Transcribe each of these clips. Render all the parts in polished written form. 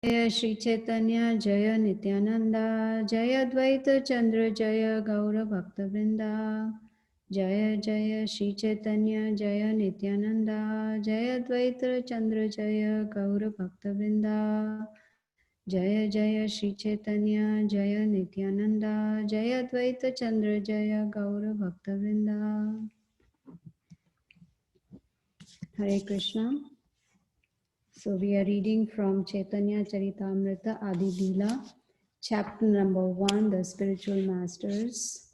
Jaya Shri Caitanya, Jaya Nityananda, Jaya Dvaita Chandra, Jaya Gaura Bhakta Vrinda. Jaya Jaya Shri Caitanya, Jaya Nityananda, Jaya Dvaita Chandra, Jaya Gaura Bhakta Vrinda. Jaya Jaya Shri Caitanya, Jaya Nityananda, Jaya Dvaita Chandra, Jaya Gaura Bhakta Vrinda. Hare Krishna. So we are reading from Caitanya Charitamrta Adi Leela, chapter number 1, the spiritual masters,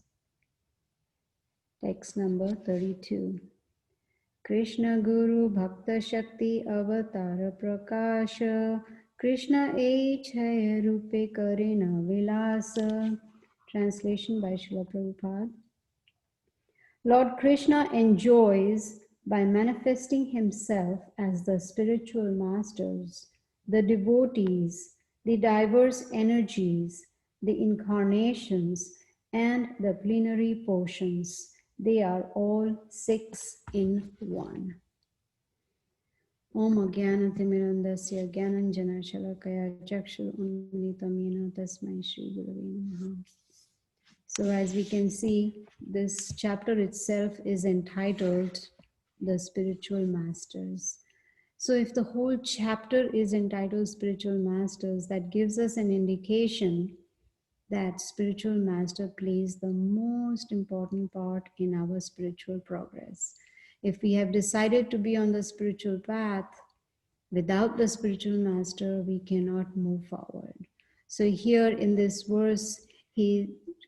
text number 32. Krishna Guru Bhakta Shakti Avatar Prakasha, Krishna Echaya Rupe Karina Vilasa. Translation by Srila Prabhupada. Lord Krishna enjoys by manifesting himself as the spiritual masters, the devotees, the diverse energies, the incarnations, and the plenary portions. They are all 6 in one. Om Agyanatimirandasya Gyananjana Shalakaya Chakshur Unmilitam Yena Tasmai Shri Gurave Namaha. So as we can see, this chapter itself is entitled The Spiritual Masters. So if the whole chapter is entitled Spiritual Masters, that gives us an indication that spiritual master plays the most important part in our spiritual progress. If we have decided to be on the spiritual path, without the spiritual master, we cannot move forward. So here in this verse,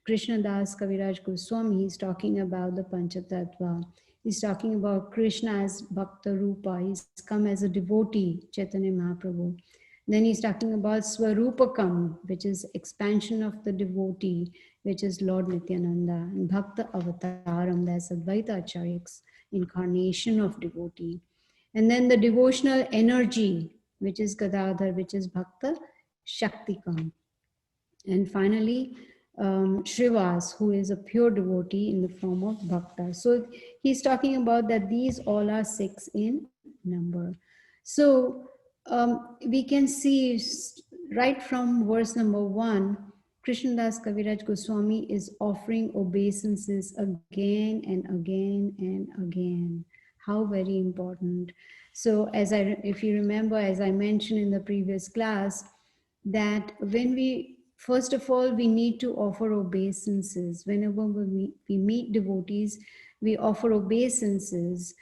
Krishna Das Kaviraj Goswami, he's talking about the Panchatattva. He's talking about Krishna as Bhakta Rupa. He's come as a devotee, Chaitanya Mahaprabhu. Then he's talking about Swarupakam, which is expansion of the devotee, which is Lord Nityananda. And Bhakta Avataram, that's Advaita Acharyak's incarnation of devotee. And then the devotional energy, which is Gadadhar, which is Bhakta Shaktikam. And finally, Shrivas, who is a pure devotee in the form of Bhakta. So he's talking about that these all are 6 in number. So we can see right from verse number 1, Krishnadas Kaviraj Goswami is offering obeisances again and again and again. How very important. So if you remember, as I mentioned in the previous class, that when we, first of all, we need to offer obeisances. Whenever we meet devotees, we offer obeisances.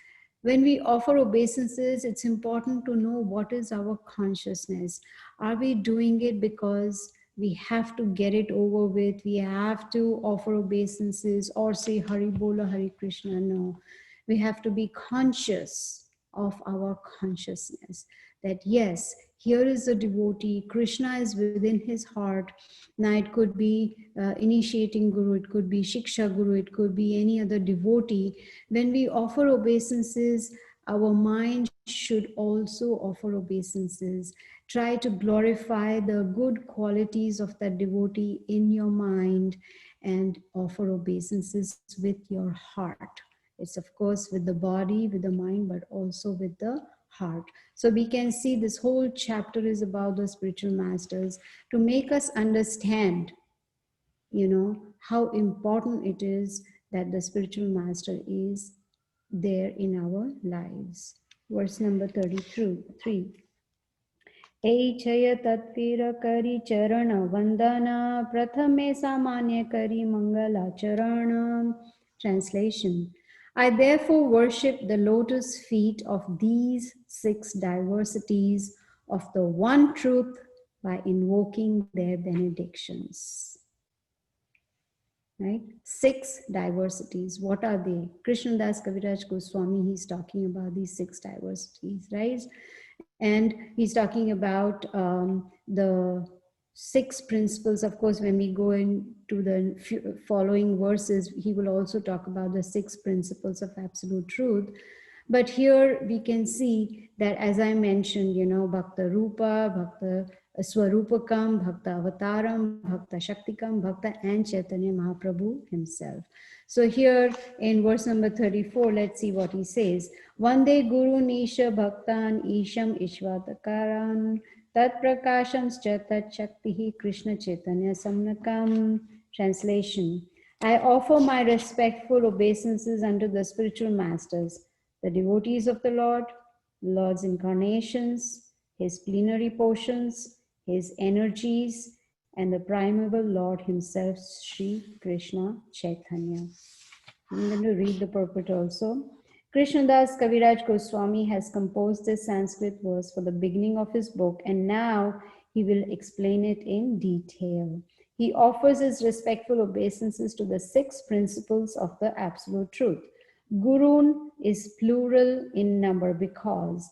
When we offer obeisances, it's important to know what is our consciousness. Are we doing it because we have to get it over with? We have to offer obeisances or say Hari Bola Hare Krishna? No. We have to be conscious of our consciousness that yes, here is a devotee, Krishna is within his heart. Now it could be initiating guru, it could be shiksha guru, it could be any other devotee. When we offer obeisances, our mind should also offer obeisances. Try to glorify the good qualities of that devotee in your mind and offer obeisances with your heart. It's of course with the body, with the mind, but also with the heart. So we can see this whole chapter is about the spiritual masters to make us understand, how important it is that the spiritual master is there in our lives. Verse number 33. Eichaya tatvira kari charana vandana prathame samanya kari mangala charana. Translation. I therefore worship the lotus feet of these 6 diversities of the one truth by invoking their benedictions. Right? 6 diversities. What are they? Krishnadas Kaviraj Goswami, he's talking about these 6 diversities, right? And he's talking about the 6 principles. Of course, when we go into the following verses, he will also talk about the 6 principles of absolute truth. But here we can see that, as I mentioned, Bhakta Rupa, Bhakta Swarupakam, Bhakta Avataram, Bhakta Shaktikam, Bhakta, and Chaitanya Mahaprabhu himself. So here in verse number 34, let's see what he says. Vande Guru Nisha Bhaktan Isham Ishvatakaran Tat prakashamscha tat shaktihi Krishna Chaitanya Samnakam. Translation. I offer my respectful obeisances unto the spiritual masters, the devotees of the Lord, Lord's incarnations, his plenary portions, his energies, and the primeval Lord himself, Sri Krishna Chaitanya. I'm going to read the purport also. Krishnadas Kaviraj Goswami has composed this Sanskrit verse for the beginning of his book, and now he will explain it in detail. He offers his respectful obeisances to the six principles of the Absolute Truth. Gurun is plural in number because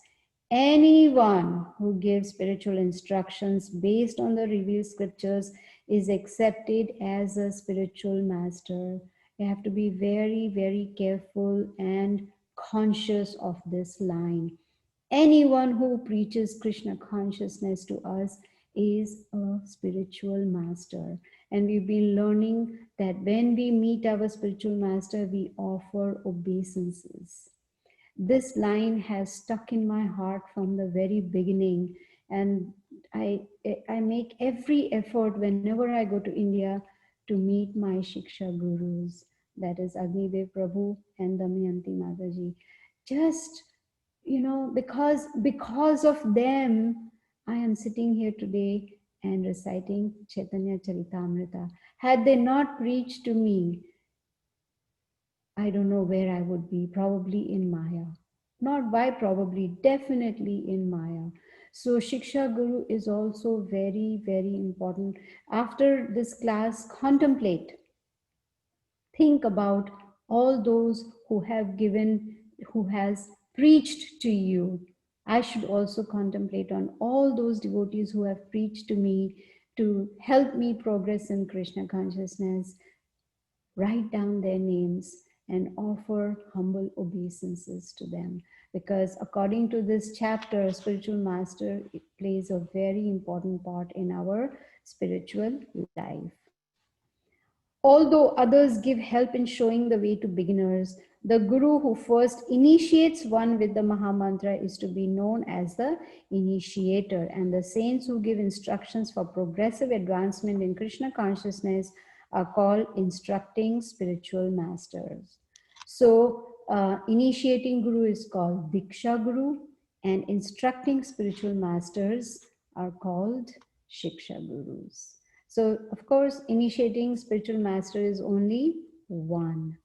anyone who gives spiritual instructions based on the revealed scriptures is accepted as a spiritual master. You have to be very, very careful and conscious of this line. Anyone who preaches Krishna consciousness to us is a spiritual master. And we've been learning that when we meet our spiritual master, we offer obeisances. This line has stuck in my heart from the very beginning, and I make every effort whenever I go to India to meet my Shiksha gurus, that is Agnidev Prabhu and Damayanti Mataji. Just, because of them, I am sitting here today and reciting Caitanya Charitamrita. Had they not preached to me, I don't know where I would be, probably in Maya. Not why, probably, definitely in Maya. So, Shiksha Guru is also very, very important. After this class, contemplate, think about all those who have given, who has preached to you. I should also contemplate on all those devotees who have preached to me to help me progress in Krishna consciousness. Write down their names and offer humble obeisances to them, because according to this chapter, spiritual master, it plays a very important part in our spiritual life. Although others give help in showing the way to beginners, the guru who first initiates one with the Mahamantra is to be known as the initiator, and the saints who give instructions for progressive advancement in Krishna consciousness are called instructing spiritual masters. So, initiating guru is called Diksha Guru, and instructing spiritual masters are called Shiksha Gurus. So, of course, initiating spiritual master is only one,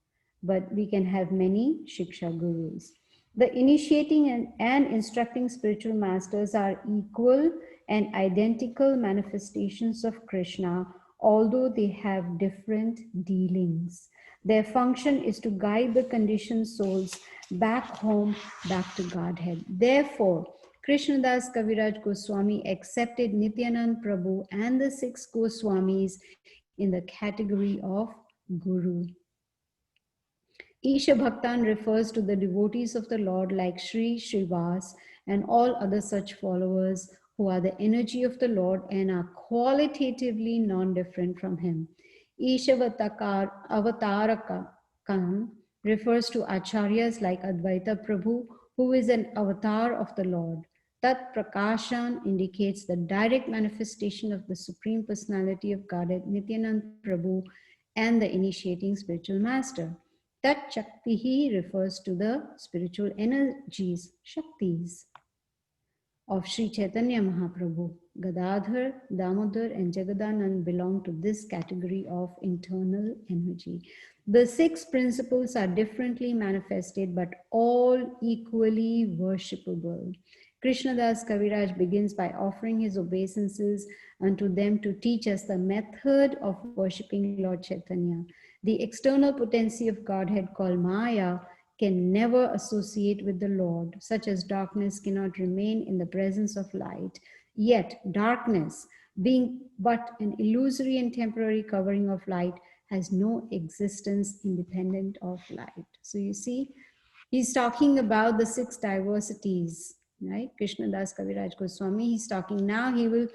but we can have many Shiksha Gurus. The initiating and instructing spiritual masters are equal and identical manifestations of Krishna, although they have different dealings. Their function is to guide the conditioned souls back home, back to Godhead. Therefore, Krishnadas Kaviraj Goswami accepted Nityanand Prabhu and the six Goswamis in the category of Guru. Isha Bhaktan refers to the devotees of the Lord like Sri Srivas and all other such followers who are the energy of the Lord and are qualitatively non-different from him. Isha Avataraka refers to acharyas like Advaita Prabhu, who is an avatar of the Lord. Tat Prakashan indicates the direct manifestation of the Supreme Personality of Godhead, Nityanand Prabhu, and the initiating spiritual master. Tat Shaktihi refers to the spiritual energies, Shaktis, of Sri Chaitanya Mahaprabhu. Gadadhar, Damodar, and Jagadanand belong to this category of internal energy. The six principles are differently manifested, but all equally worshipable. Krishnadas Kaviraj begins by offering his obeisances unto them to teach us the method of worshipping Lord Chaitanya. The external potency of Godhead called Maya can never associate with the Lord, such as darkness cannot remain in the presence of light. Yet, darkness, being but an illusory and temporary covering of light, has no existence independent of light. So you see, he's talking about the six diversities, right? Krishnadas Kaviraj Goswami, he's talking now, he will,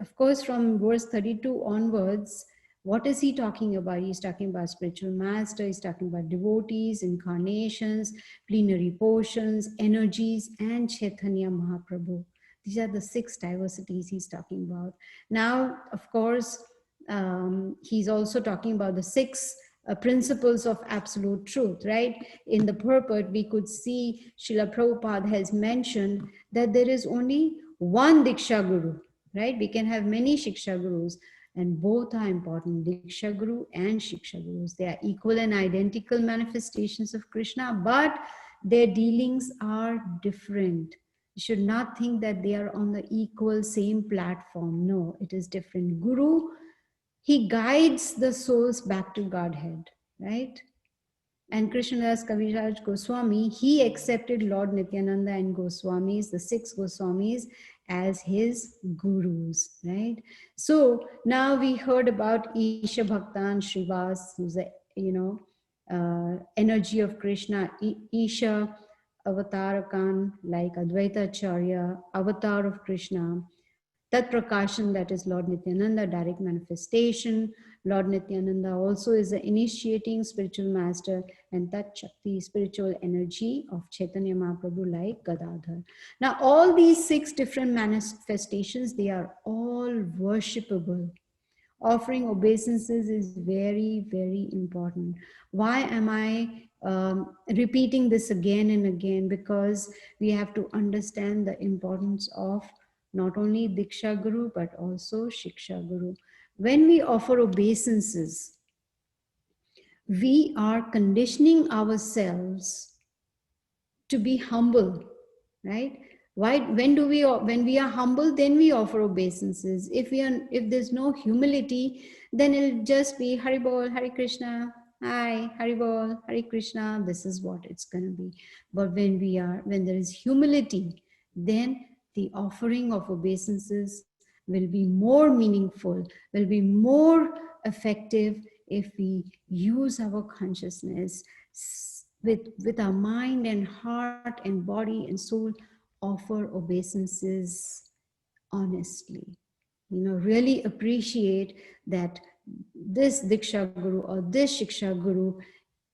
of course, from verse 32 onwards, what is he talking about? He's talking about spiritual master, he's talking about devotees, incarnations, plenary portions, energies, and Chaitanya Mahaprabhu. These are the 6 diversities he's talking about. Now, of course, he's also talking about the 6 principles of absolute truth, right? In the purport, we could see Srila Prabhupada has mentioned that there is only one Diksha Guru, right? We can have many Shiksha Gurus, and both are important, Diksha Guru and Shiksha Gurus. They are equal and identical manifestations of Krishna, but their dealings are different. You should not think that they are on the equal, same platform. No, it is different. Guru, he guides the souls back to Godhead, right? And Krishnadas Kaviraj Goswami, he accepted Lord Nityananda and Goswamis, the 6 Goswamis, as his gurus, right? So now we heard about Isha Bhaktan Shrivas, who's a, energy of Krishna, Isha Avatarakan, like Advaita Acharya, Avatar of Krishna, Tat Prakashan, that is Lord Nityananda, direct manifestation. Lord Nityananda also is the initiating spiritual master, and Tat Shakti, spiritual energy of Chaitanya Mahaprabhu, like Gadadhar. Now, all these 6 different manifestations, they are all worshipable. Offering obeisances is very, very important. Why am I repeating this again and again? Because we have to understand the importance of not only Diksha Guru, but also Shiksha Guru. When we offer obeisances, we are conditioning ourselves to be humble, right? Why? When we are humble, then we offer obeisances. If there's no humility, then it'll just be Hari Bol, Hari Krishna, Hi, Hari Bol, Hari Krishna. This is what it's gonna be. But when there is humility, then the offering of obeisances will be more meaningful, will be more effective if we use our consciousness with our mind and heart and body and soul, offer obeisances honestly. Really appreciate that this Diksha Guru or this Shiksha Guru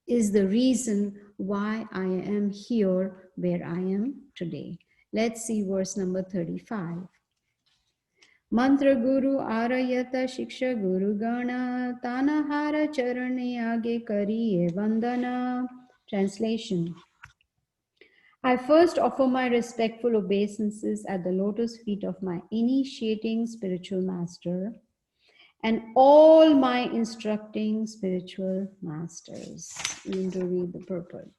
is the reason why I am here where I am today. Let's see verse number 35. Mantra Guru Arayata Shiksha Guru Gana Tanahara Charane Age Kariye Vandana. Translation. I first offer my respectful obeisances at the lotus feet of my initiating spiritual master and all my instructing spiritual masters. I'm going to read the purport.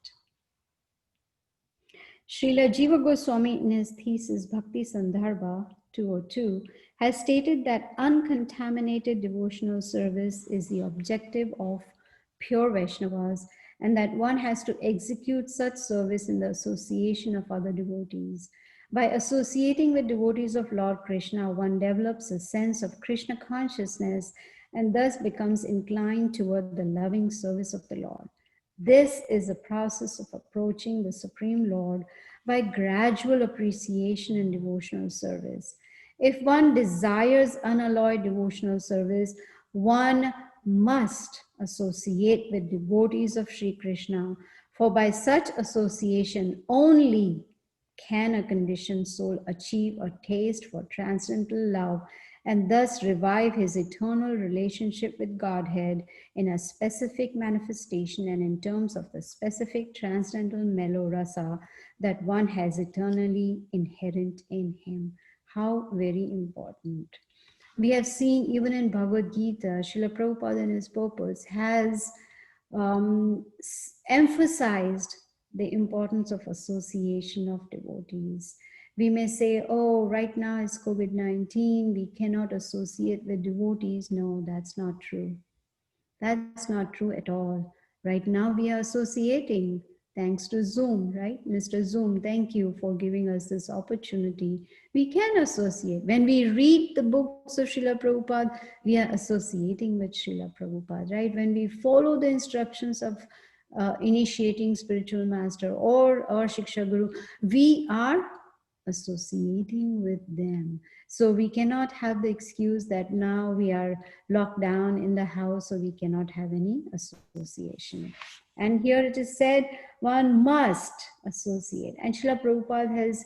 Srila Jiva Goswami, in his thesis Bhakti Sandarbha 202, has stated that uncontaminated devotional service is the objective of pure Vaishnavas, and that one has to execute such service in the association of other devotees. By associating with devotees of Lord Krishna, one develops a sense of Krishna consciousness and thus becomes inclined toward the loving service of the Lord. This is a process of approaching the Supreme Lord by gradual appreciation and devotional service. If one desires unalloyed devotional service, one must associate with devotees of Sri Krishna, for by such association only can a conditioned soul achieve a taste for transcendental love and thus revive his eternal relationship with Godhead in a specific manifestation and in terms of the specific transcendental mellow rasa that one has eternally inherent in him. How very important. We have seen even in Bhagavad Gita, Srila Prabhupada in his purpose has emphasized the importance of association of devotees. We may say, oh, right now it's COVID-19, we cannot associate with devotees. No, that's not true. That's not true at all. Right now we are associating thanks to Zoom, right? Mr. Zoom, thank you for giving us this opportunity. We can associate. When we read the books of Srila Prabhupada, we are associating with Srila Prabhupada, right? When we follow the instructions of initiating spiritual master or Shiksha Guru, we are associating with them. So we cannot have the excuse that now we are locked down in the house, so we cannot have any association. And here it is said, one must associate. And Srila Prabhupada has,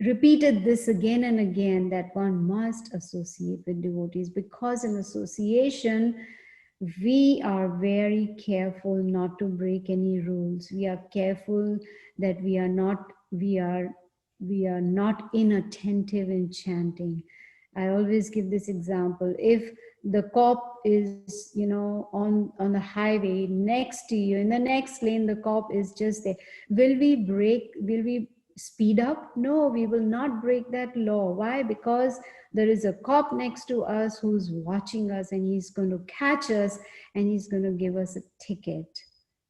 repeated this again and again, that one must associate with devotees, because in association we are very careful not to break any rules. We are careful that we are not inattentive in chanting. I always give this example. If the cop is, on the highway next to you, in the next lane, the cop is just there. Will we speed up? No, we will not break that law. Why? Because there is a cop next to us who's watching us, and he's going to catch us, and he's going to give us a ticket,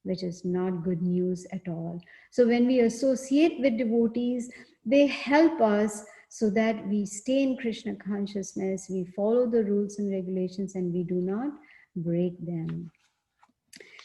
which is not good news at all. So when we associate with devotees, they help us so that we stay in Krishna consciousness, we follow the rules and regulations, and we do not break them.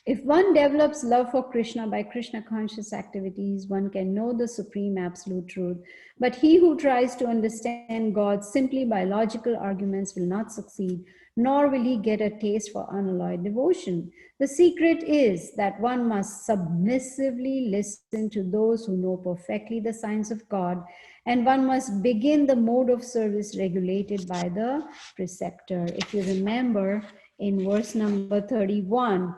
If one develops love for Krishna by Krishna conscious activities, one can know the supreme absolute truth. But he who tries to understand God simply by logical arguments will not succeed, nor will he get a taste for unalloyed devotion. The secret is that one must submissively listen to those who know perfectly the signs of God, and one must begin the mode of service regulated by the preceptor. If you remember, in verse number 31,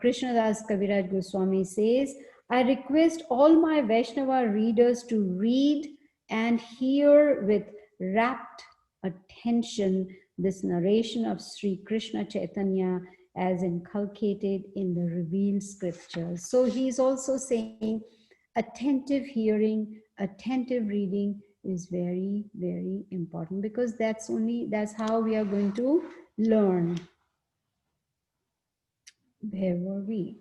Krishnadas Kaviraj Goswami says, I request all my Vaishnava readers to read and hear with rapt attention this narration of Sri Krishna Chaitanya as inculcated in the revealed scriptures. So he's also saying attentive hearing, attentive reading is very, very important, because that's how we are going to learn. Where were we?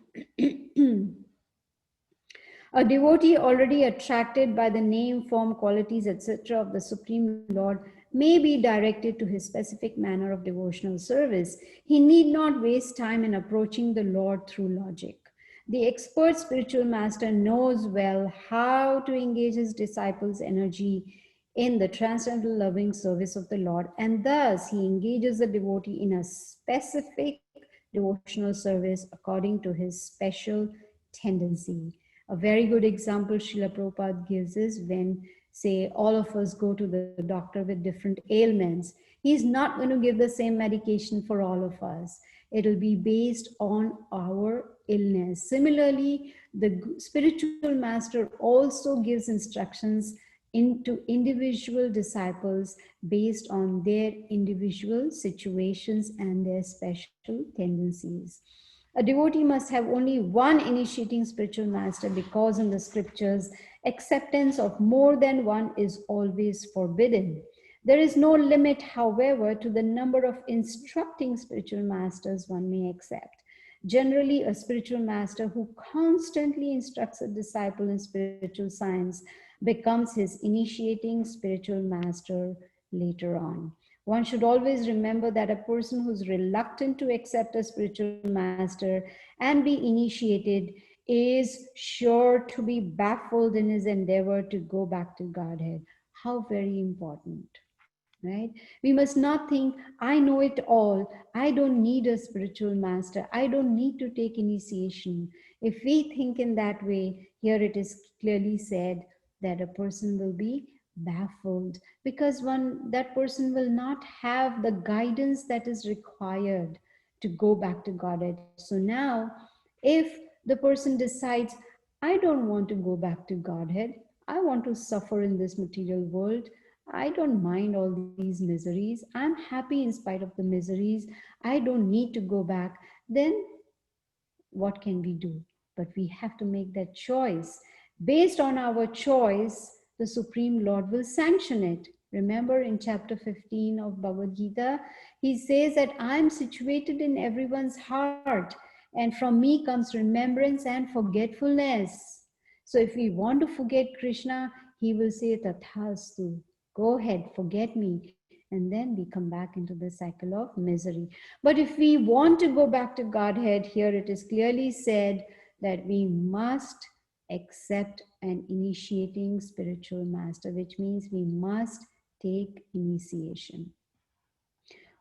A devotee already attracted by the name, form, qualities, etc. of the Supreme Lord may be directed to his specific manner of devotional service. He need not waste time in approaching the Lord through logic. The expert spiritual master knows well how to engage his disciples' energy in the transcendental loving service of the Lord, and thus he engages the devotee in a specific devotional service according to his special tendency. A very good example Srila Prabhupada gives is when, say, all of us go to the doctor with different ailments. He's not going to give the same medication for all of us. It'll be based on our illness. Similarly, the spiritual master also gives instructions into individual disciples based on their individual situations and their special tendencies. A devotee must have only one initiating spiritual master, because in the scriptures, acceptance of more than one is always forbidden. There is no limit, however, to the number of instructing spiritual masters one may accept. Generally, a spiritual master who constantly instructs a disciple in spiritual science becomes his initiating spiritual master later on. One should always remember that a person who's reluctant to accept a spiritual master and be initiated is sure to be baffled in his endeavor to go back to Godhead. How very important, right? We must not think, I know it all. I don't need a spiritual master. I don't need to take initiation. If we think in that way, here it is clearly said that a person will be baffled, because that person will not have the guidance that is required to go back to Godhead. So now, if the person decides, I don't want to go back to Godhead, I want to suffer in this material world, I don't mind all these miseries, I'm happy in spite of the miseries, I don't need to go back, then what can we do? But we have to make that choice. Based on our choice, the Supreme Lord will sanction it. Remember in chapter 15 of Bhagavad Gita, he says that I am situated in everyone's heart, and from me comes remembrance and forgetfulness. So if we want to forget Krishna, he will say, Tathastu, go ahead, forget me. And then we come back into the cycle of misery. But if we want to go back to Godhead, here it is clearly said that we must accept an initiating spiritual master, which means we must take initiation.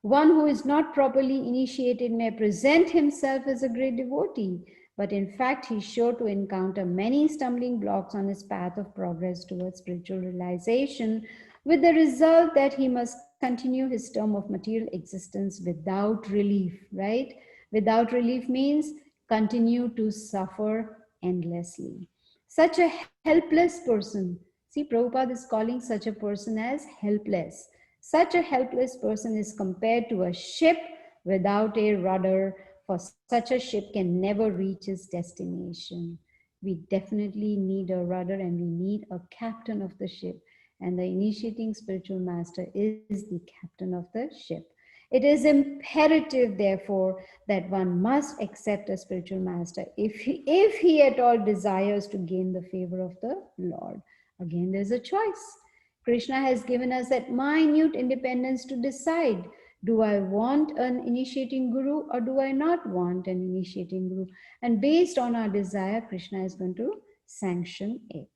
One who is not properly initiated may present himself as a great devotee, But in fact, he's sure to encounter many stumbling blocks on his path of progress towards spiritual realization, with the result that he must continue his term of material existence without relief, right? Without relief means continue to suffer endlessly. Such a helpless person, see, Prabhupada is calling such a person as helpless. Such a helpless person is compared to a ship without a rudder, for such a ship can never reach its destination. We definitely need a rudder and we need a captain of the ship. And the initiating spiritual master is the captain of the ship. It is imperative, therefore, that one must accept a spiritual master if he at all desires to gain the favor of the Lord. Again, there's a choice. Krishna has given us that minute independence to decide, do I want an initiating guru or do I not want an initiating guru? And based on our desire, Krishna is going to sanction it.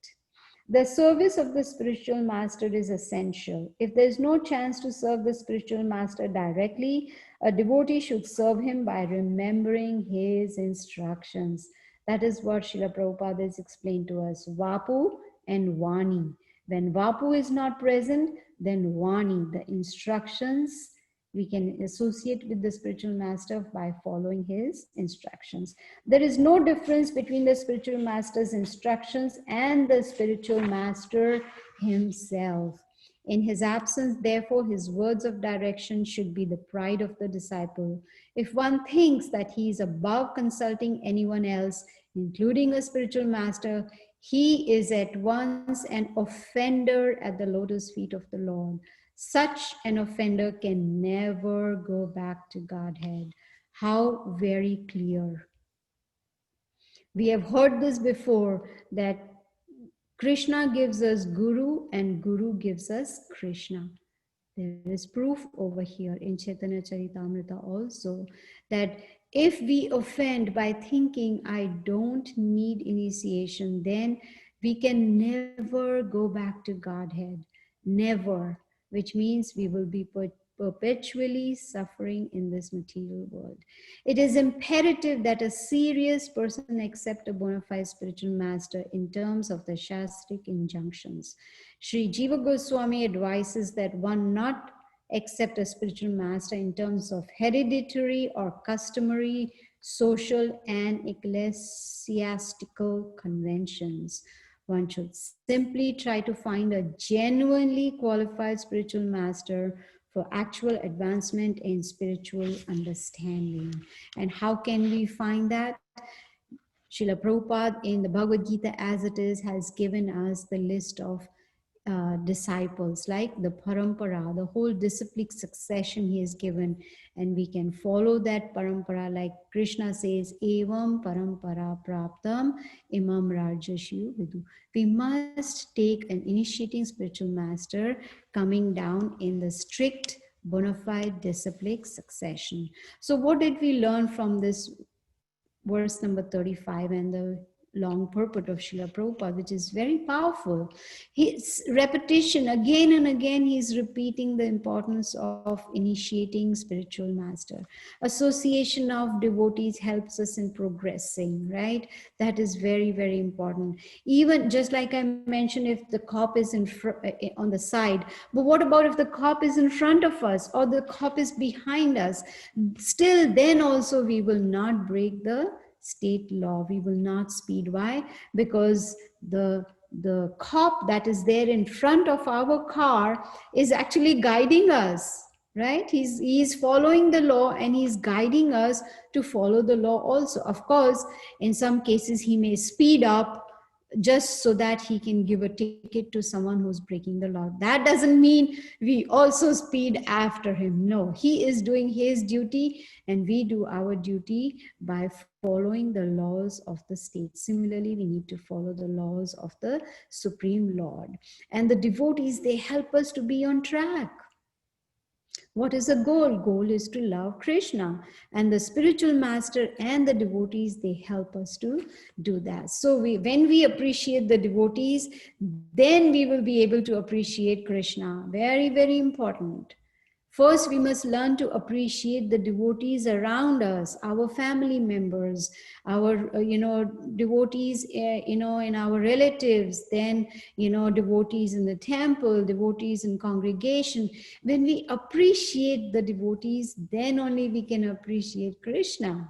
The service of the spiritual master is essential. If there is no chance to serve the spiritual master directly, a devotee should serve him by remembering his instructions. That is what Srila Prabhupada has explained to us. Vapu and Vani. When Vapu is not present, then Vani, the instructions, we can associate with the spiritual master by following his instructions. There is no difference between the spiritual master's instructions and the spiritual master himself. In his absence, therefore, his words of direction should be the pride of the disciple. If one thinks that he is above consulting anyone else, including a spiritual master, he is at once an offender at the lotus feet of the Lord. Such an offender can never go back to Godhead. How very clear. We have heard this before, that Krishna gives us Guru and Guru gives us Krishna. There is proof over here in Caitanya Caritamrta also that if we offend by thinking I don't need initiation, then we can never go back to Godhead. Never. Which means we will be perpetually suffering in this material world. It is imperative that a serious person accept a bona fide spiritual master in terms of the Shastric injunctions. Sri Jiva Goswami advises that one not accept a spiritual master in terms of hereditary or customary social and ecclesiastical conventions. One should simply try to find a genuinely qualified spiritual master for actual advancement in spiritual understanding. And how can we find that? Srila Prabhupada in the Bhagavad Gita as it is has given us the list of disciples, like the parampara, the whole disciplic succession he has given, and we can follow that parampara, like Krishna says, evam parampara praptam imam rajashu vidu. We must take an initiating spiritual master coming down in the strict bona fide disciplic succession. So what did we learn from this verse number 35 and the long purport of Srila Prabhupada, which is very powerful? His repetition again and again, he's repeating the importance of initiating spiritual master. Association of devotees helps us in progressing, right? That is very, very important. Even just like I mentioned, if the cop is on the side, but what about if the cop is in front of us or the cop is behind us? Still, then also we will not break the state law. We will not speed. Why? Because the cop that is there in front of our car is actually guiding us, right? He's following the law and he's guiding us to follow the law also. Of course, in some cases he may speed up just so that he can give a ticket to someone who's breaking the law. That doesn't mean we also speed after him. No, he is doing his duty and we do our duty by following the laws of the state. Similarly, we need to follow the laws of the Supreme Lord. And the devotees, they help us to be on track. What is the goal? Goal is to love Krishna, and the spiritual master and the devotees, they help us to do that. So when we appreciate the devotees, then we will be able to appreciate Krishna. Very, very important. First, we must learn to appreciate the devotees around us, our family members, our, devotees, in our relatives, then, devotees in the temple, devotees in congregation. When we appreciate the devotees, then only we can appreciate Krishna,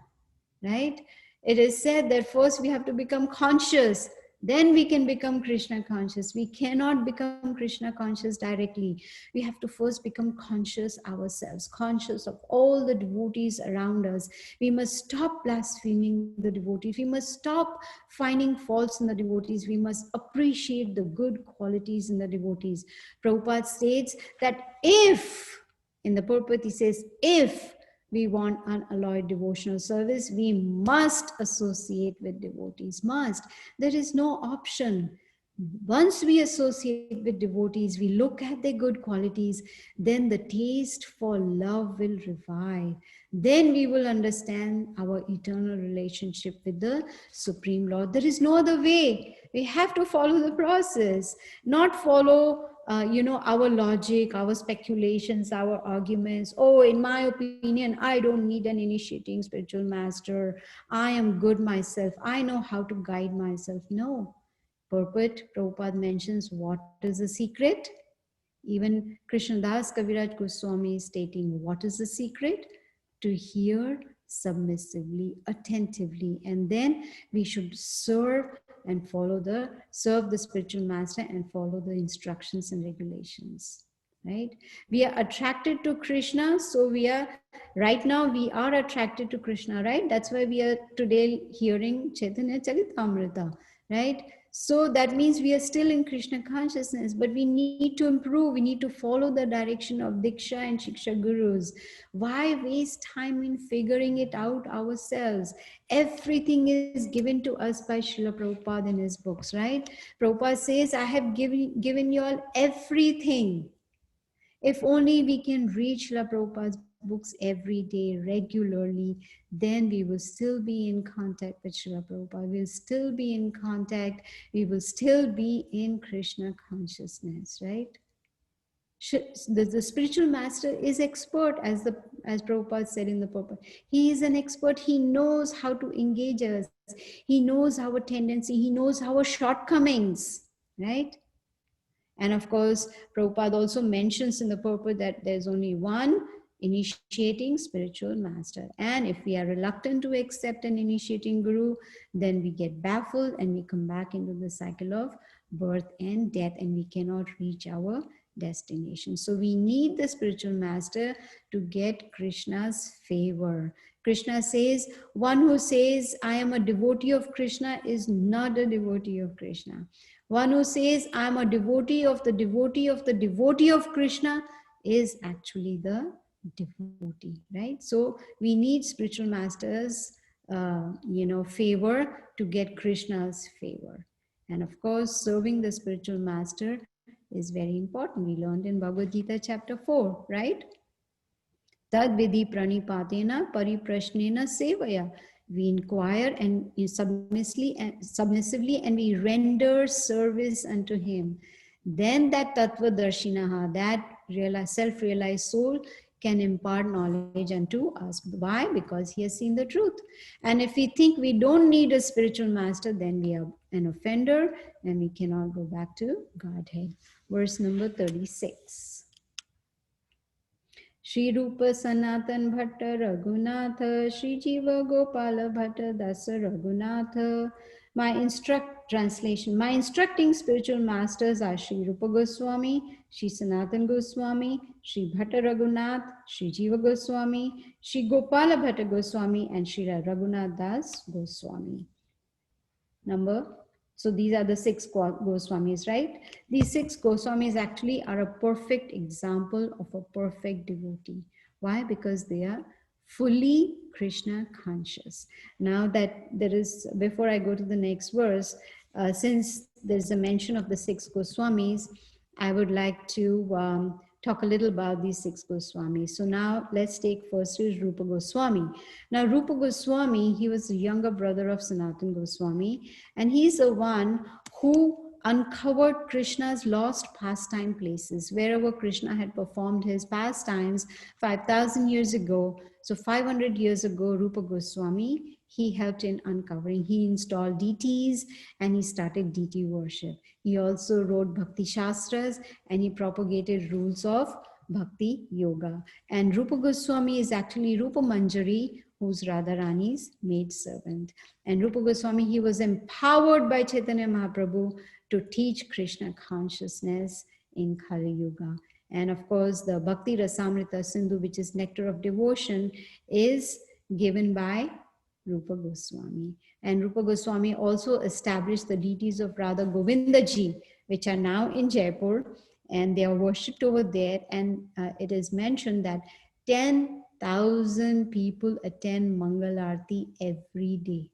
right? It is said that first we have to become conscious, then we can become Krishna conscious. We cannot become Krishna conscious directly. We have to first become conscious ourselves, conscious of all the devotees around us. We must stop blaspheming the devotees. We must stop finding faults in the devotees. We must appreciate the good qualities in the devotees. Prabhupada states that if, in the purport he says, if we want unalloyed devotional service, we must associate with devotees, must. There is no option. Once we associate with devotees, we look at their good qualities, then the taste for love will revive. Then we will understand our eternal relationship with the Supreme Lord. There is no other way. We have to follow the process, not follow our logic, our speculations, our arguments. Oh, in my opinion, I don't need an initiating spiritual master. I am good myself. I know how to guide myself. No. Purport, Prabhupada mentions what is the secret. Even Krishnadas Kaviraj Goswami is stating what is the secret? To hear submissively, attentively, and then we should serve the spiritual master and follow the instructions and regulations, right? We are attracted to Krishna, so right now we are attracted to Krishna, right? That's why we are today hearing Caitanya Caritamrta, right? So that means we are still in Krishna consciousness, but we need to improve. We need to follow the direction of Diksha and Shiksha Gurus. Why waste time in figuring it out ourselves? Everything is given to us by Srila Prabhupada in his books, right? Prabhupada says, I have given you all everything. If only we can read Srila Prabhupada's books every day, regularly, then we will still be in contact with Srila Prabhupada. We'll still be in contact. We will still be in Krishna consciousness, right? The spiritual master is expert, as Prabhupada said in the purport. He is an expert. He knows how to engage us. He knows our tendency. He knows our shortcomings, right? And of course, Prabhupada also mentions in the purport that there's only one initiating spiritual master. And if we are reluctant to accept an initiating guru, then we get baffled and we come back into the cycle of birth and death, and we cannot reach our destination. So we need the spiritual master to get Krishna's favor. Krishna says, one who says, I am a devotee of Krishna is not a devotee of Krishna. One who says, I'm a devotee of the devotee of the devotee of Krishna is actually the devotee, right? So we need spiritual masters, favor to get Krishna's favor. And of course, serving the spiritual master is very important. We learned in Bhagavad Gita chapter 4, right? Tad vidhi pranipatena pariprashnena sevaya. We inquire and submissively and we render service unto him. Then that tattva darshinaha, that self-realized soul, can impart knowledge unto us. Why? Because he has seen the truth. And if we think we don't need a spiritual master, then we are an offender and we cannot go back to Godhead. Verse number 36. Shri Rupa Sanatan Bhatta Raghunatha, Shri Jiva Gopala Bhatta Dasa Raghunatha. My instructing spiritual masters are Shri Rupa Goswami, Shri Sanatan Goswami, Shri Bhatta Raghunath, Shri Jiva Goswami, Shri Gopala Bhatta Goswami, and Shri Raghunath Das Goswami. So these are the 6 Goswamis, right? These 6 Goswamis actually are a perfect example of a perfect devotee. Why? Because they are fully Krishna conscious. Now that before I go to the next verse, since there's a mention of the 6 Goswamis, I would like to talk a little about these 6 Goswamis. So now let's take first is Rupa Goswami. Now Rupa Goswami, he was the younger brother of Sanatan Goswami, and he's the one who uncovered Krishna's lost pastime places, wherever Krishna had performed his pastimes 5,000 years ago. So 500 years ago, Rupa Goswami, he helped in uncovering. He installed deities and he started deity worship. He also wrote Bhakti Shastras and he propagated rules of Bhakti Yoga. And Rupa Goswami is actually Rupa Manjari, who's Radharani's maid servant. And Rupa Goswami, he was empowered by Chaitanya Mahaprabhu to teach Krishna consciousness in Kali Yuga. And of course, the Bhakti Rasamrita Sindhu, which is nectar of devotion, is given by Rupa Goswami. And Rupa Goswami also established the deities of Radha Govinda Ji, which are now in Jaipur, and they are worshipped over there. And it is mentioned that 10,000 people attend Mangal Aarti every day.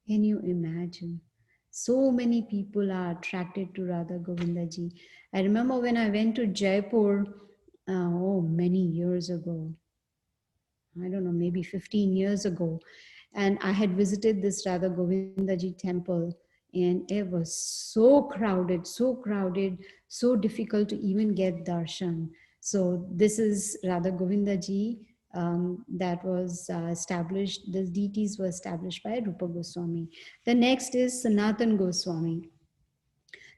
Can you imagine? So many people are attracted to Radha Govinda Ji. I remember when I went to Jaipur, many years ago. I don't know, maybe 15 years ago. And I had visited this Radha Govinda Ji temple, and it was so crowded, so difficult to even get darshan. So this is Radha Govinda Ji that was established, the deities were established by Rupa Goswami. The next is Sanatan Goswami.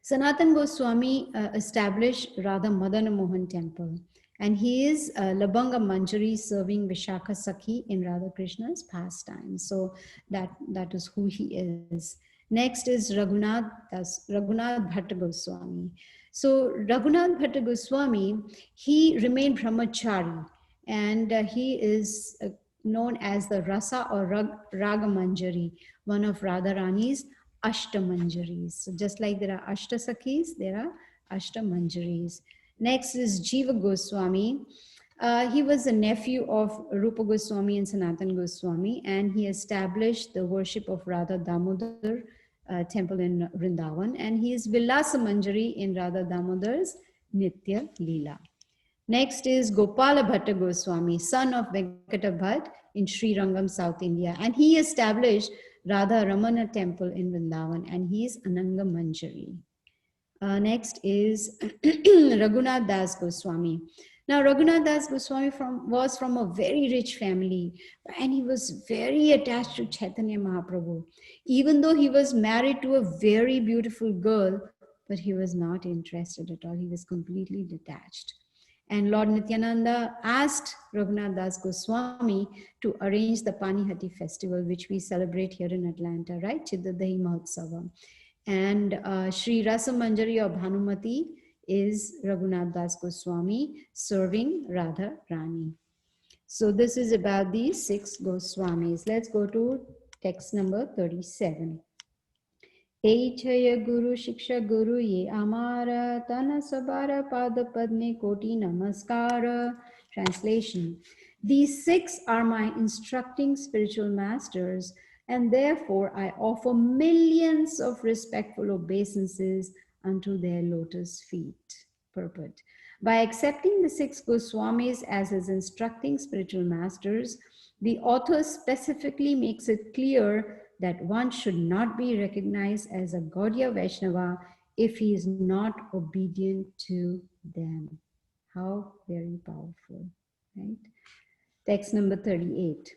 Sanatan Goswami established Radha Madana Mohan temple, and he is Labanga Manjari serving Vishakha Sakhi in Radha Krishna's pastime. So that is who he is. Next is Raghunath Bhatta Goswami. So Raghunath Bhatta Goswami, he remained brahmachari, and he is known as the Rasa or Raga Manjari, one of Radharani's Ashtamanjaris. So just like there are Ashtasakhis, there are Ashtamanjaris. Next is Jiva Goswami. He was a nephew of Rupa Goswami and Sanatan Goswami, and he established the worship of Radha Damodar temple in Vrindavan, and he is Vilasa Manjari in Radha Damodar's Nitya Leela. Next is Gopala Bhatta Goswami, son of Venkata Bhatt in Sri Rangam, South India. And he established Radha Ramana temple in Vrindavan, and he is Ananga Manjari. Next is Raghunath Das Goswami. Now, Raghunath Das Goswami was from a very rich family, and he was very attached to Chaitanya Mahaprabhu. Even though he was married to a very beautiful girl, but he was not interested at all. He was completely detached. And Lord Nityananda asked Raghunath Das Goswami to arrange the Panihati festival, which we celebrate here in Atlanta, right? Chiddadahi Mahotsava. And Sri Rasa Manjari of Bhanumati is Raghunath Das Goswami serving Radha Rani. So this is about these 6 Goswamis. Let's go to text number 37. Eichaya Guru Shiksha Guru Ye Amara Tana Sabara Pada Padme Koti Namaskara. Translation. These 6 are my instructing spiritual masters, and therefore I offer millions of respectful obeisances unto their lotus feet. Purport. By accepting the 6 Goswamis as his instructing spiritual masters, the author specifically makes it clear that one should not be recognized as a Gaudiya Vaishnava if he is not obedient to them. How very powerful, right? Text number 38.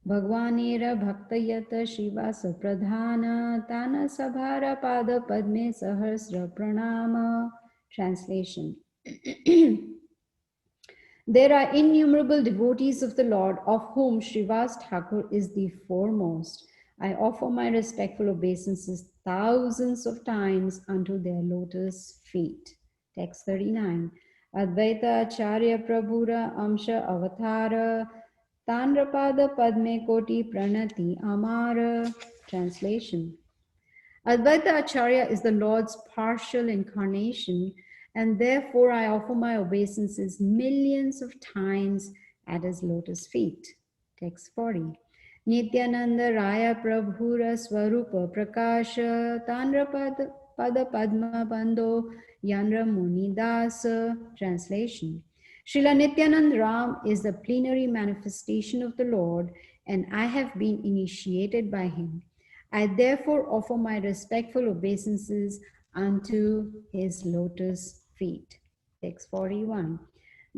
Bhagwanera bhaktayata shivasa pradhana tana sabhara pada padme sahasra pranama. Translation. There are innumerable devotees of the Lord, of whom Srivas Thakur is the foremost. I offer my respectful obeisances thousands of times unto their lotus feet. Text 39. Advaita Acharya Prabhura Amsha Avatara Tandrapada Padme Koti Pranati Amara. Translation. Advaita Acharya is the Lord's partial incarnation, and therefore I offer my obeisances millions of times at his lotus feet. Text 40. Nityananda Raya Prabhura Swarupa Prakasha Tandrapada Padma Bando Yandra Munidasa. Translation. Srila Nityanand Ram is the plenary manifestation of the Lord, and I have been initiated by him. I therefore offer my respectful obeisances unto his lotus feet. Text 41.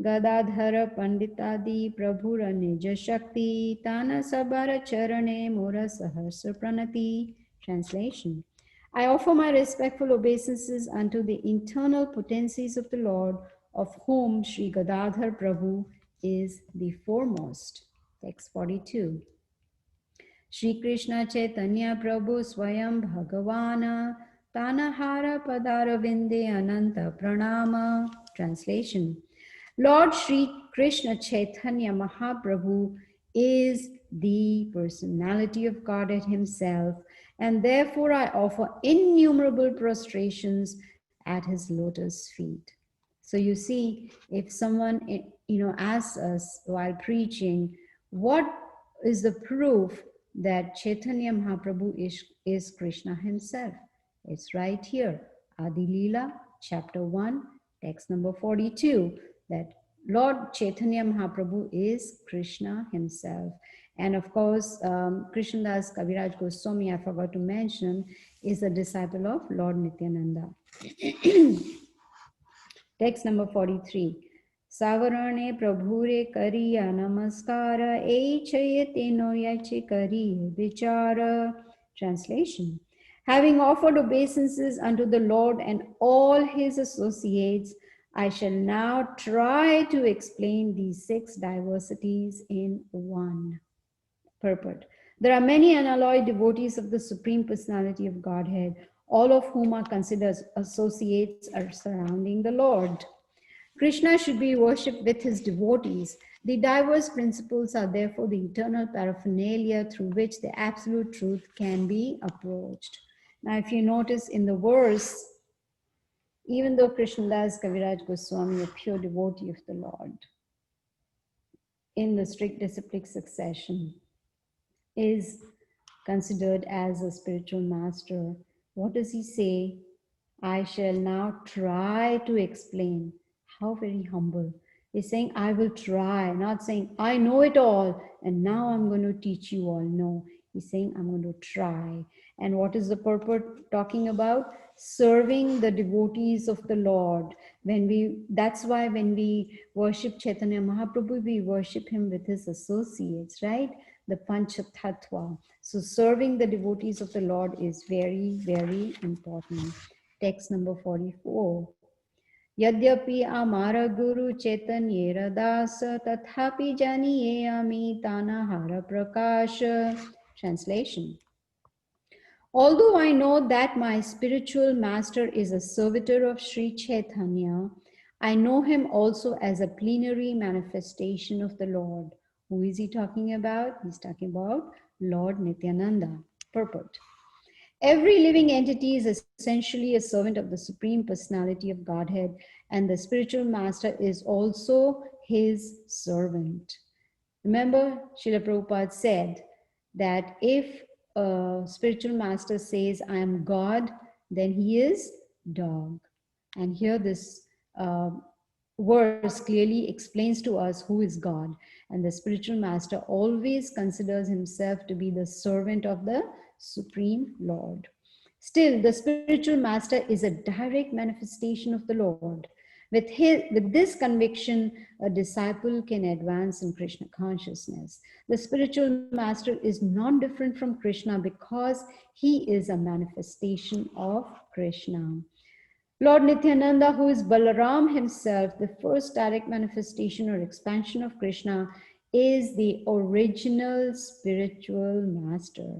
Gadadhara Panditadi Prabhura Nija Shakti Tana Sabara Charane Mura Sahasra Pranati. Translation. I offer my respectful obeisances unto the internal potencies of the Lord, of whom Sri Gadadhar Prabhu is the foremost. Text 42. Shri Krishna Chaitanya Prabhu Swayam Bhagavana Tanahara Padaravinde Ananta Pranama. Translation. Lord Shri Krishna Chaitanya Mahaprabhu is the personality of Godhead himself, and therefore I offer innumerable prostrations at his lotus feet. So you see, if someone asks us while preaching, what is the proof that Chaitanya Mahaprabhu is Krishna himself? It's right here, Adi Leela, chapter 1, text number 42, that Lord Chaitanya Mahaprabhu is Krishna himself. And of course, Krishnadas Kaviraj Goswami, I forgot to mention, is a disciple of Lord Nityananda. Text number 43. Savarane Prabhure Kariya Namaskara Eichayateno Yachi Kari Vichara. Translation. Having offered obeisances unto the Lord and all his associates, I shall now try to explain these 6 diversities in one. Purport. There are many unalloyed devotees of the Supreme Personality of Godhead, all of whom are considered associates are surrounding the Lord. Krishna should be worshipped with his devotees. The diverse principles are therefore the internal paraphernalia through which the absolute truth can be approached. Now, if you notice in the verse, even though Krishnadas Kaviraj Goswami, a pure devotee of the Lord, in the strict disciplic succession, is considered as a spiritual master, what does he say? I shall now try to explain. How very humble. He's saying, I will try, not saying, I know it all, and now I'm going to teach you all. No, he's saying, I'm going to try. And what is the purport talking about? Serving the devotees of the Lord. That's why when we worship Chaitanya Mahaprabhu, we worship him with his associates, right? The Panchatattva. So serving the devotees of the Lord is very, very important. Text number 44. Yadyapi amara guru chaitanyera dasa tathapi janiye ami tanahara prakasha. Translation. Although I know that my spiritual master is a servitor of Sri Chaitanya, I know him also as a plenary manifestation of the Lord. Who is he talking about? He's talking about Lord Nityananda. Purport. Every living entity is essentially a servant of the Supreme Personality of Godhead, and the spiritual master is also his servant. Remember, Srila Prabhupada said that if a spiritual master says, I am God, then he is dog. And here this verse clearly explains to us who is God. And the spiritual master always considers himself to be the servant of the Supreme Lord. Still, the spiritual master is a direct manifestation of the Lord. With this conviction, a disciple can advance in Krishna consciousness. The spiritual master is not different from Krishna because he is a manifestation of Krishna. Lord Nityananda, who is Balaram himself, the first direct manifestation or expansion of Krishna, is the original spiritual master.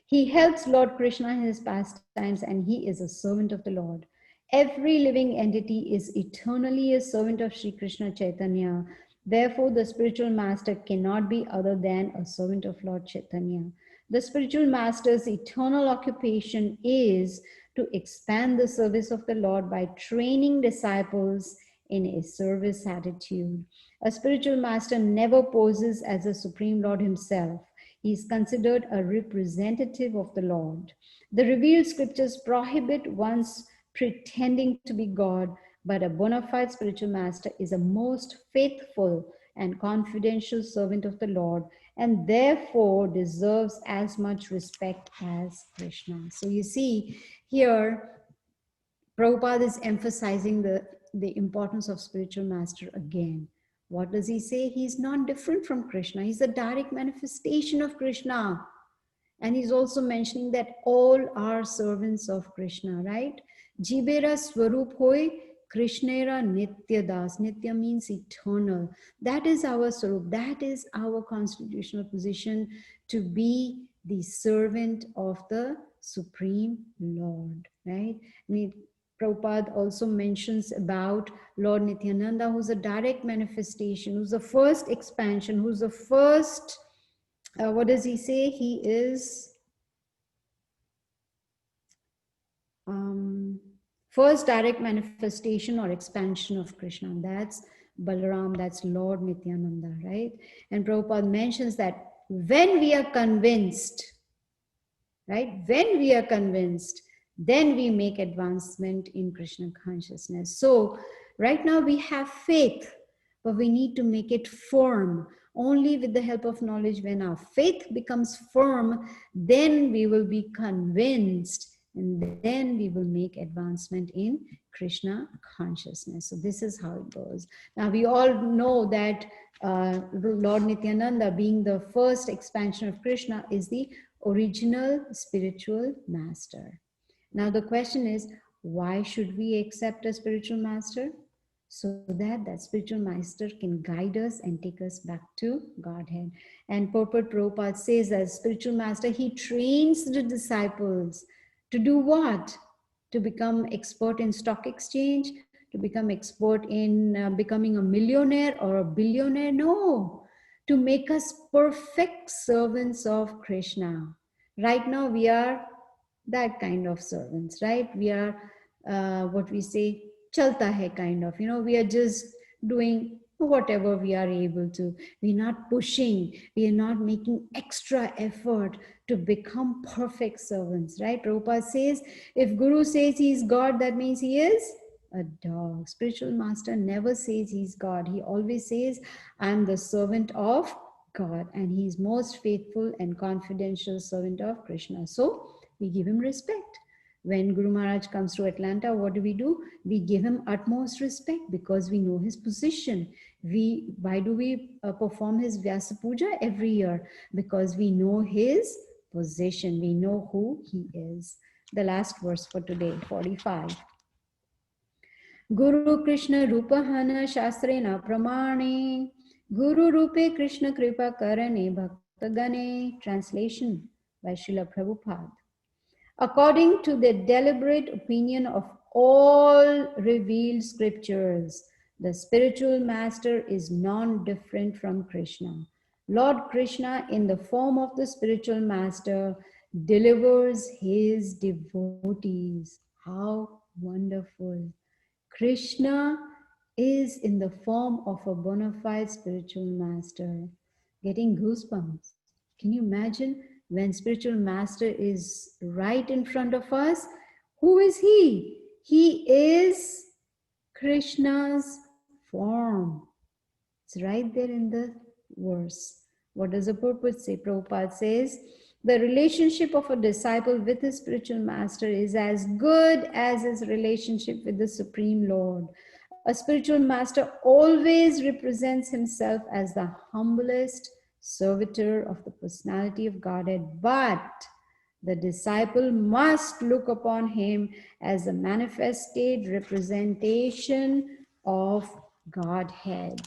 He helps Lord Krishna in his pastimes, and he is a servant of the Lord. Every living entity is eternally a servant of Sri Krishna Chaitanya. Therefore, the spiritual master cannot be other than a servant of Lord Chaitanya. The spiritual master's eternal occupation is to expand the service of the Lord by training disciples in a service attitude. A spiritual master never poses as a Supreme Lord himself. He is considered a representative of the Lord. The revealed scriptures prohibit one's pretending to be God, but a bona fide spiritual master is a most faithful and confidential servant of the Lord, and therefore deserves as much respect as Krishna. So you see here, Prabhupada is emphasizing the importance of spiritual master again. What does he say? He's not different from Krishna. He's a direct manifestation of Krishna. And he's also mentioning that all are servants of Krishna, right? Jibera Swarup Hoy, Krishnera Nitya Das. Nitya means eternal. That is our Swarup. That is our constitutional position, to be the servant of the Supreme Lord, right? I mean, Prabhupada also mentions about Lord Nityananda, who's a direct manifestation, who's the first expansion, who's the first, what does he say? He is first direct manifestation or expansion of Krishna. That's Balaram, that's Lord Nityananda, right? And Prabhupada mentions that when we are convinced, right? When we are convinced, then we make advancement in Krishna consciousness. So right now we have faith, but we need to make it firm. Only with the help of knowledge, when our faith becomes firm, then we will be convinced, and then we will make advancement in Krishna consciousness. So this is how it goes. Now we all know that Lord Nityananda, being the first expansion of Krishna, is the original spiritual master. Now the question is, why should we accept a spiritual master? So that that spiritual master can guide us and take us back to Godhead. And Purport Prabhupada says that spiritual master, he trains the disciples to do what? To become expert in stock exchange, to become expert in becoming a millionaire or a billionaire? No, to make us perfect servants of Krishna. Right now we are that kind of servants, right? We are what we say, chalta hai kind of, we are just doing whatever we are able to. We're not pushing, we are not making extra effort to become perfect servants, right? Prabhupada says, if Guru says he is God, that means he is a dog. Spiritual master never says he's God. He always says, I'm the servant of God, and he's most faithful and confidential servant of Krishna. So we give him respect. When Guru Maharaj comes to Atlanta, what do? We give him utmost respect because we know his position. Why do we perform his Vyasa Puja every year? Because we know his position. We know who he is. The last verse for today, 45. Guru Krishna Rupahana Shastrena Pramane. Guru Rupe Krishna Kripa Karane Bhaktagane. Translation by Srila Prabhupada. According to the deliberate opinion of all revealed scriptures, the spiritual master is non-different from Krishna. Lord Krishna, in the form of the spiritual master, delivers his devotees. How wonderful! Krishna is in the form of a bona fide spiritual master. Getting goosebumps. Can you imagine when spiritual master is right in front of us? Who is he? He is Krishna's form. It's right there in the verse. What does the purpose say? Prabhupada says, the relationship of a disciple with his spiritual master is as good as his relationship with the Supreme Lord. A spiritual master always represents himself as the humblest servitor of the personality of Godhead, but the disciple must look upon him as a manifested representation of Godhead.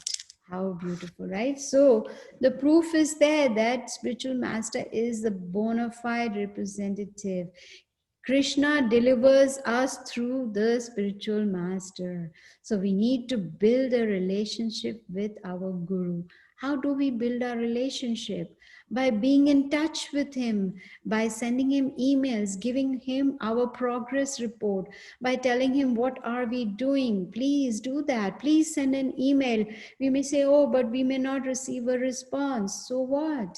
How beautiful, right? So the proof is there that spiritual master is the bona fide representative. Krishna delivers us through the spiritual master. So we need to build a relationship with our Guru. How do we build our relationship? By being in touch with him, by sending him emails, giving him our progress report, by telling him what are we doing. Please do that. Please send an email. We may say, oh, but we may not receive a response. So what?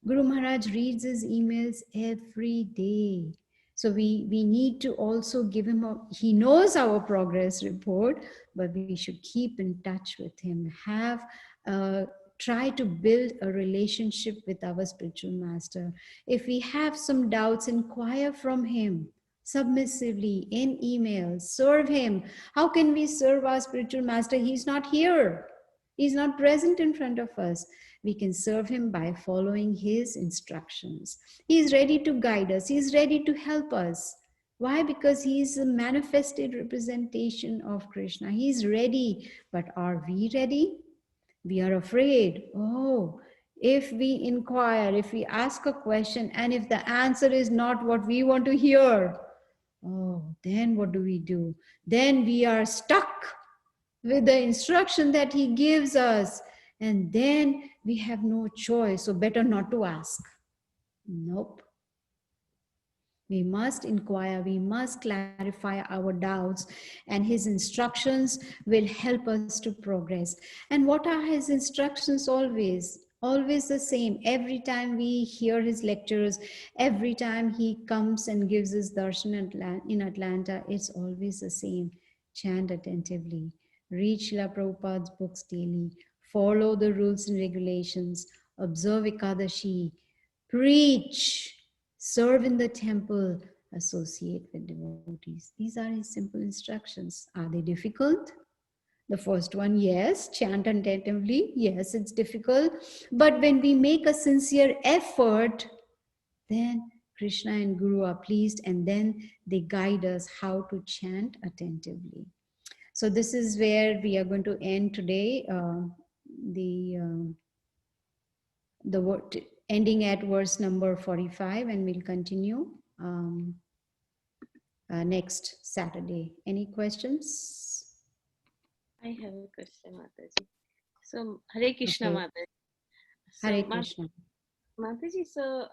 Guru Maharaj reads his emails every day. So we need to also give him he knows our progress report, but we should keep in touch with him, have a try to build a relationship with our spiritual master. If we have some doubts, inquire from him submissively in emails. Serve him. How can we serve our spiritual master? He's not here. He's not present in front of us. We can serve him by following his instructions. He's ready to guide us. He's ready to help us. Why? Because he's a manifested representation of Krishna. He's ready. But are we ready? We are afraid. Oh, if we inquire, if we ask a question, and if the answer is not what we want to hear, oh, then what do? Then we are stuck with the instruction that he gives us. And then we have no choice. So better not to ask. Nope. We must inquire, we must clarify our doubts, and his instructions will help us to progress. And what are his instructions always? Always the same. Every time we hear his lectures, every time he comes and gives us darshan in Atlanta, it's always the same. Chant attentively, read Srila Prabhupada's books daily, follow the rules and regulations, observe Ekadashi, preach, serve in the temple, associate with devotees. These are his simple instructions. Are they difficult? The first one, yes. Chant attentively, yes, it's difficult. But when we make a sincere effort, then Krishna and Guru are pleased, and then they guide us how to chant attentively. So this is where we are going to end today. The word ending at verse number 45, and we'll continue next Saturday. Any questions? I have a question, Mataji. So, Hare Krishna, Okay. Mataji. Hare So, Krishna. Mataji, so